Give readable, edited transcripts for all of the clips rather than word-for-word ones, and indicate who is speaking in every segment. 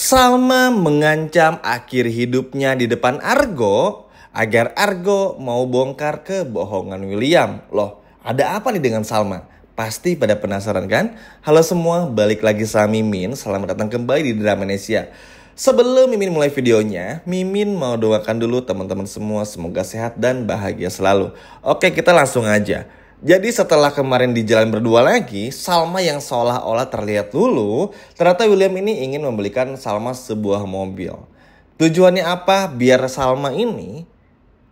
Speaker 1: Salma mengancam akhir hidupnya di depan Argo agar Argo mau bongkar kebohongan William. Loh, ada apa nih dengan Salma? Pasti pada penasaran kan? Halo semua, balik lagi sama Mimin. Selamat datang kembali di Dramanesia. Sebelum Mimin mulai videonya, Mimin mau doakan dulu teman-teman semua semoga sehat dan bahagia selalu. Oke, kita langsung aja. Jadi setelah kemarin di jalan berdua lagi, Salma yang seolah-olah terlihat dulu, ternyata William ini ingin membelikan Salma sebuah mobil. Tujuannya apa? Biar Salma ini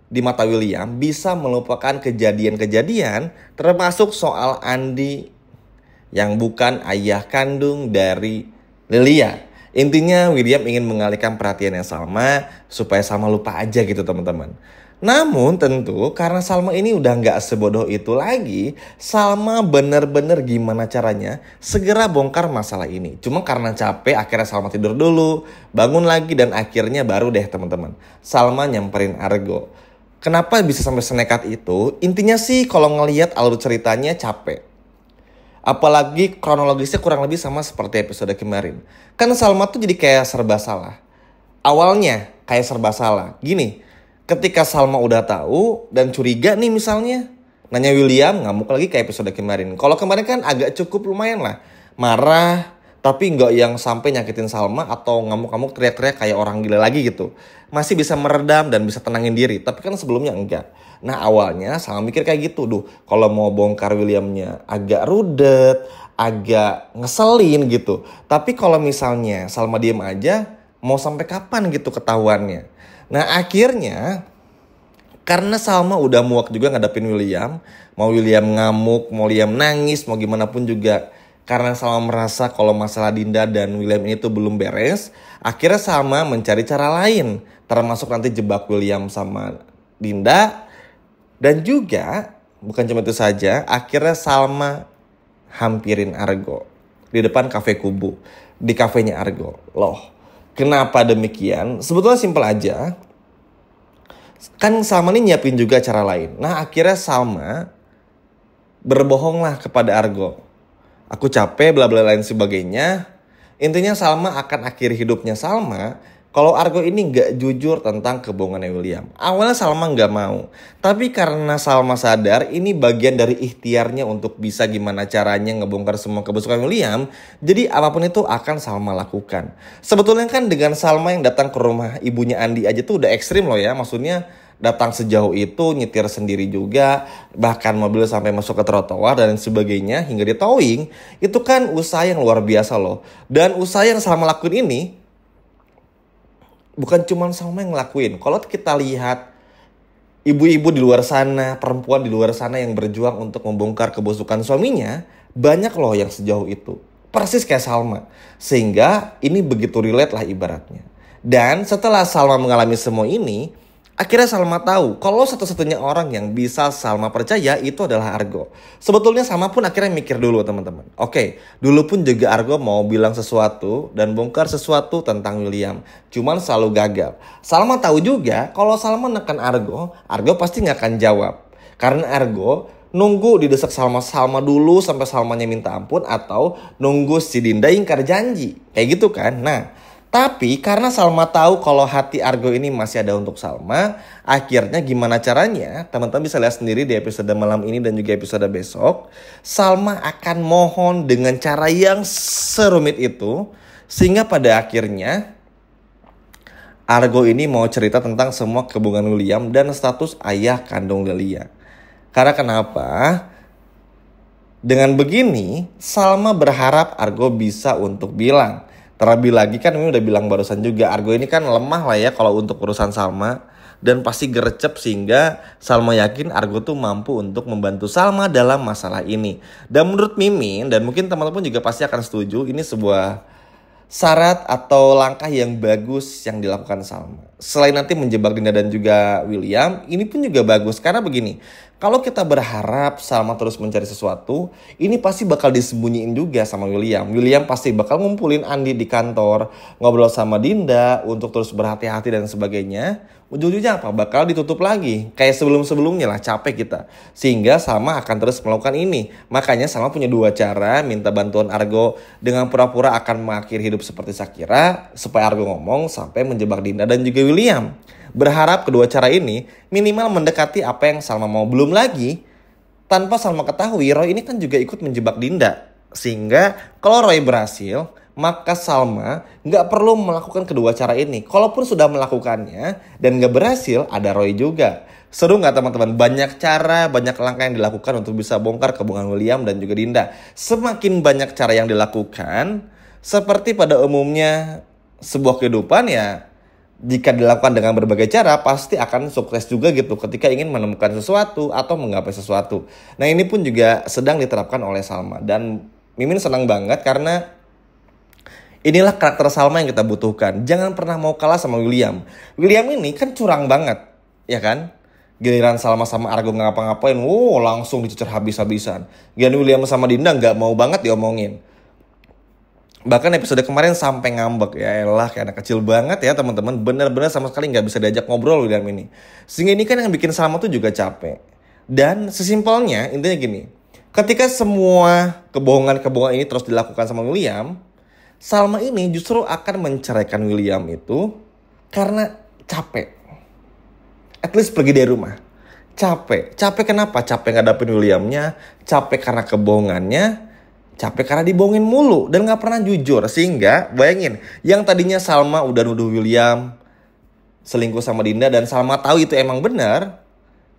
Speaker 1: di mata William bisa melupakan kejadian-kejadian termasuk soal Andi yang bukan ayah kandung dari Lilia. Intinya William ingin mengalihkan perhatiannya Salma supaya Salma lupa aja gitu teman-teman. Namun tentu karena Salma ini udah gak sebodoh itu lagi, Salma bener-bener gimana caranya segera bongkar masalah ini. Cuma karena capek akhirnya Salma tidur dulu, bangun lagi dan akhirnya baru deh teman-teman Salma nyamperin Argo. Kenapa bisa sampai senekat itu? Intinya sih kalau ngelihat alur ceritanya capek. Apalagi kronologisnya kurang lebih sama seperti episode kemarin. Kan Salma tuh jadi kayak serba salah. Awalnya kayak serba salah. Gini, ketika Salma udah tahu dan curiga nih misalnya, nanya William ngamuk lagi kayak episode kemarin. Kalau kemarin kan agak cukup lumayan lah. Marah, tapi nggak yang sampai nyakitin Salma atau ngamuk-ngamuk teriak-teriak kayak orang gila lagi gitu. Masih bisa meredam dan bisa tenangin diri. Tapi kan sebelumnya enggak. Nah awalnya Salma mikir kayak gitu. Duh, kalau mau bongkar Williamnya agak rudet, agak ngeselin gitu. Tapi kalau misalnya Salma diem aja, mau sampai kapan gitu ketahuannya. Nah akhirnya karena Salma udah muak juga ngadepin William. Mau William ngamuk, mau William nangis, mau gimana pun juga. Karena Salma merasa kalau masalah Dinda dan William ini tuh belum beres. Akhirnya Salma mencari cara lain. Termasuk nanti jebak William sama Dinda. Dan juga bukan cuma itu saja. Akhirnya Salma hampirin Argo di depan kafe Kubu. Di kafenya Argo. Loh, kenapa demikian? Sebetulnya simpel aja. Kan Salma ini nyiapin juga cara lain. Nah akhirnya Salma berbohonglah kepada Argo. Aku capek bla bla lain sebagainya. Intinya Salma akan akhiri hidupnya Salma kalau Argo ini gak jujur tentang kebohongannya William. Awalnya Salma gak mau. Tapi karena Salma sadar ini bagian dari ikhtiarnya untuk bisa gimana caranya ngebongkar semua kebusukan William. Jadi apapun itu akan Salma lakukan. Sebetulnya kan dengan Salma yang datang ke rumah ibunya Andi aja tuh udah ekstrim loh ya. Maksudnya datang sejauh itu, nyetir sendiri juga. Bahkan mobil sampai masuk ke trotoar dan sebagainya hingga di towing. Itu kan usaha yang luar biasa loh. Dan usaha yang Salma lakuin ini bukan cuma Salma yang ngelakuin. Kalau kita lihat ibu-ibu di luar sana, perempuan di luar sana yang berjuang untuk membongkar kebusukan suaminya, banyak loh yang sejauh itu. Persis kayak Salma. Sehingga ini begitu relate lah ibaratnya. Dan setelah Salma mengalami semua ini, akhirnya Salma tahu kalau satu-satunya orang yang bisa Salma percaya itu adalah Argo. Sebetulnya Salma pun akhirnya mikir dulu teman-teman. Oke, dulu pun juga Argo mau bilang sesuatu dan bongkar sesuatu tentang William. Cuman selalu gagal. Salma tahu juga kalau Salma nekan Argo, Argo pasti gak akan jawab. Karena Argo nunggu didesak Salma dulu sampai Salmanya minta ampun atau nunggu si Dinda ingkar janji. Kayak gitu kan. Nah, tapi karena Salma tahu kalau hati Argo ini masih ada untuk Salma, akhirnya gimana caranya? Teman-teman bisa lihat sendiri di episode malam ini dan juga episode besok. Salma akan mohon dengan cara yang serumit itu. Sehingga pada akhirnya Argo ini mau cerita tentang semua kebohongan William dan status ayah kandung Lilia. Karena kenapa? Dengan begini, Salma berharap Argo bisa untuk bilang. Terlebih lagi kan ini udah bilang barusan juga Argo ini kan lemah lah ya kalau untuk urusan Salma. Dan pasti gercep sehingga Salma yakin Argo tuh mampu untuk membantu Salma dalam masalah ini. Dan menurut Mimin dan mungkin teman-teman juga pasti akan setuju, ini sebuah syarat atau langkah yang bagus yang dilakukan Salma. selain nanti menjebak Dinda dan juga William, ini pun juga bagus. Karena begini, kalau kita berharap Salma terus mencari sesuatu, ini pasti bakal disembunyiin juga sama William. William pasti bakal ngumpulin Andi di kantor, ngobrol sama Dinda untuk terus berhati-hati dan sebagainya. Ujung-ujungnya apa? Bakal ditutup lagi. Kayak sebelum-sebelumnya lah, capek kita. Sehingga Salma akan terus melakukan ini. Makanya Salma punya dua cara minta bantuan Argo dengan pura-pura akan mengakhiri hidup seperti Shakira, supaya Argo ngomong sampai menjebak Dinda dan juga William. Berharap kedua cara ini minimal mendekati apa yang Salma mau. Belum lagi, tanpa Salma ketahui, Roy ini kan juga ikut menjebak Dinda. Sehingga kalau Roy berhasil, maka Salma nggak perlu melakukan kedua cara ini. Kalaupun sudah melakukannya dan nggak berhasil, ada Roy juga. Seru nggak teman-teman? Banyak cara, banyak langkah yang dilakukan untuk bisa bongkar kebohongan William dan juga Dinda. Semakin banyak cara yang dilakukan, seperti pada umumnya sebuah kehidupan ya, jika dilakukan dengan berbagai cara pasti akan sukses juga gitu ketika ingin menemukan sesuatu atau menggapai sesuatu. Nah ini pun juga sedang diterapkan oleh Salma. Dan Mimin senang banget karena inilah karakter Salma yang kita butuhkan. Jangan pernah mau kalah sama William. William ini kan curang banget, ya kan? Giliran Salma sama Argo nggak ngapa-ngapain, langsung dicecer habis-habisan. Giliran William sama Dinda nggak mau banget diomongin. Bahkan episode kemarin sampai ngambek, ya elah kayak anak kecil banget ya teman-teman. Bener-bener sama sekali nggak bisa diajak ngobrol William ini. Sehingga ini kan yang bikin Salma tuh juga capek. Dan sesimpelnya intinya gini, ketika semua kebohongan-kebohongan ini terus dilakukan sama William, Salma ini justru akan menceraikan William itu karena capek. At least pergi dari rumah. Capek. Capek kenapa? Capek ngadapin Williamnya. Capek karena kebohongannya. Capek karena dibohongin mulu. Dan gak pernah jujur. Sehingga bayangin. Yang tadinya Salma udah nuduh William selingkuh sama Dinda. Dan Salma tahu itu emang benar.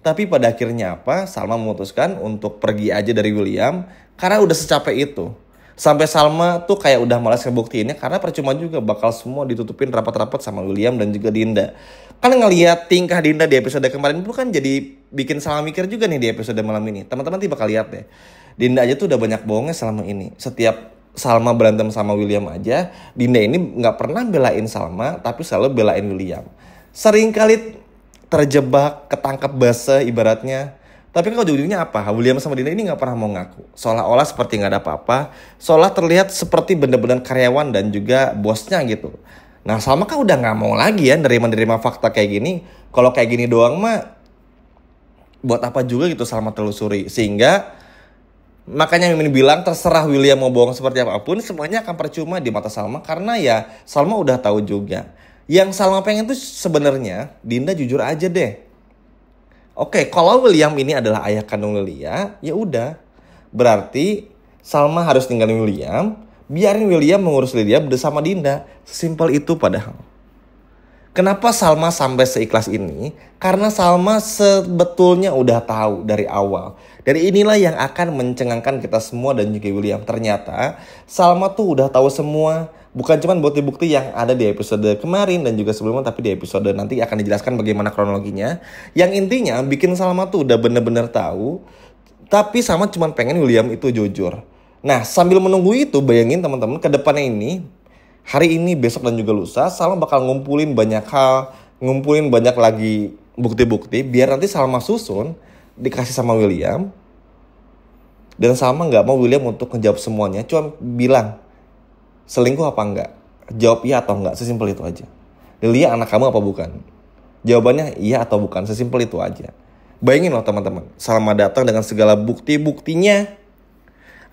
Speaker 1: Tapi pada akhirnya apa? Salma memutuskan untuk pergi aja dari William. Karena udah secapek itu. Sampai Salma tuh kayak udah malas ngebuktiinnya karena percuma juga bakal semua ditutupin rapat-rapat sama William dan juga Dinda. Kan ngelihat tingkah Dinda di episode kemarin itu kan jadi bikin Salma mikir juga nih di episode malam ini. Teman-teman nanti bakal lihat deh. Dinda aja tuh udah banyak bohongnya selama ini. Setiap Salma berantem sama William aja, Dinda ini nggak pernah belain Salma tapi selalu belain William. Sering kali terjebak, ketangkep basah ibaratnya. Tapi kan ujung-ujungnya apa? William sama Dinda ini gak pernah mau ngaku. Seolah-olah seperti gak ada apa-apa. Seolah terlihat seperti benar-benar karyawan dan juga bosnya gitu. Nah Salma kan udah gak mau lagi ya nerima fakta kayak gini. Kalau kayak gini doang mah buat apa juga gitu Salma telusuri. Sehingga makanya Mimin bilang terserah William mau bohong seperti apapun, semuanya akan percuma di mata Salma. Karena ya Salma udah tahu juga. Yang Salma pengen tuh sebenarnya Dinda jujur aja deh. Oke, kalau William ini adalah ayah kandung Lilia, ya udah. Berarti Salma harus ninggalin William, biarin William mengurus Lydia bersama Dinda. Sesimpel itu padahal. Kenapa Salma sampai seikhlas ini? Karena Salma sebetulnya udah tahu dari awal. Dari inilah yang akan mencengangkan kita semua dan juga William. Ternyata Salma tuh udah tahu semua. Bukan cuma bukti-bukti yang ada di episode kemarin dan juga sebelumnya, tapi di episode nanti akan dijelaskan bagaimana kronologinya. Yang intinya bikin Salma tuh udah bener-bener tahu, tapi Salma cuma pengen William itu jujur. Nah sambil menunggu itu, bayangin teman-teman ke depannya ini, hari ini, besok dan juga lusa, Salma bakal ngumpulin banyak hal, ngumpulin banyak lagi bukti-bukti, biar nanti Salma susun, dikasih sama William. Dan Salma gak mau William untuk ngejawab semuanya, cuma bilang, selingkuh apa enggak? Jawab iya atau enggak, sesimpel itu aja. Lilia anak kamu apa bukan? Jawabannya iya atau bukan, sesimpel itu aja. Bayangin loh teman-teman, Salma datang dengan segala bukti-buktinya.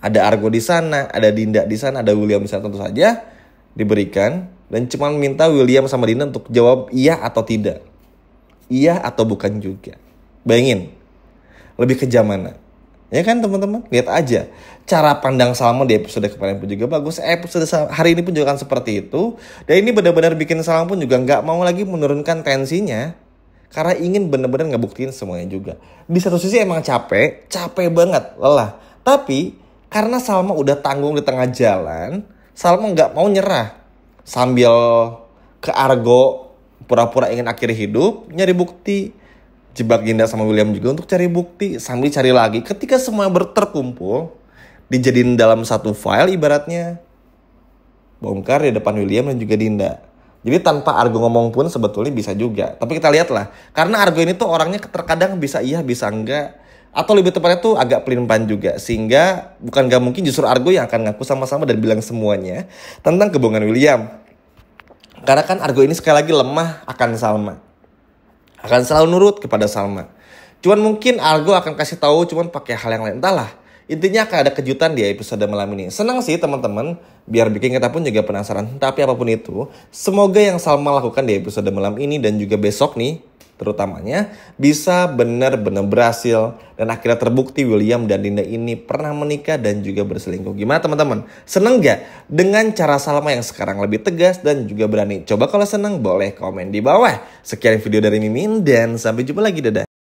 Speaker 1: Ada Argo di sana, ada Dinda di sana, ada William di sana, tentu saja diberikan. Dan cuma minta William sama Dinda untuk jawab iya atau tidak. Iya atau bukan juga. Bayangin, lebih kejam mana? Ya kan teman-teman, lihat aja cara pandang Salma di episode kemarin pun juga bagus. Episode hari ini pun juga kan seperti itu. Dan ini benar-benar bikin Salma pun juga nggak mau lagi menurunkan tensinya, karena ingin benar-benar ngebuktiin semuanya juga. Di satu sisi emang capek banget, lelah. Tapi karena Salma udah tanggung di tengah jalan, Salma nggak mau nyerah. Sambil ke Argo pura-pura ingin akhiri hidup, nyari bukti. Jebak Dinda sama William juga untuk cari bukti, sambil cari lagi. Ketika semua terkumpul, dijadiin dalam satu file ibaratnya. Bongkar di depan William dan juga Dinda. Jadi tanpa Argo ngomong pun sebetulnya bisa juga. Tapi kita lihatlah, karena Argo ini tuh orangnya terkadang bisa iya bisa enggak, atau lebih tepatnya tuh agak pelin-pelan juga. Sehingga bukan gak mungkin justru Argo yang akan ngaku sama-sama dan bilang semuanya tentang kebohongan William. Karena kan Argo ini sekali lagi lemah akan Salma. Akan selalu nurut kepada Salma. Cuman mungkin Argo akan kasih tahu cuman pakai hal yang lain. Entahlah. Intinya akan ada kejutan di episode malam ini. Senang sih teman-teman. Biar bikin kita pun juga penasaran. Tapi apapun itu, semoga yang Salma lakukan di episode malam ini dan juga besok nih, terutamanya bisa benar-benar berhasil dan akhirnya terbukti William dan Dinda ini pernah menikah dan juga berselingkuh. Gimana teman-teman? Seneng gak dengan cara Salma yang sekarang lebih tegas dan juga berani? Coba kalau seneng boleh komen di bawah. Sekian video dari Mimin dan sampai jumpa lagi, dadah.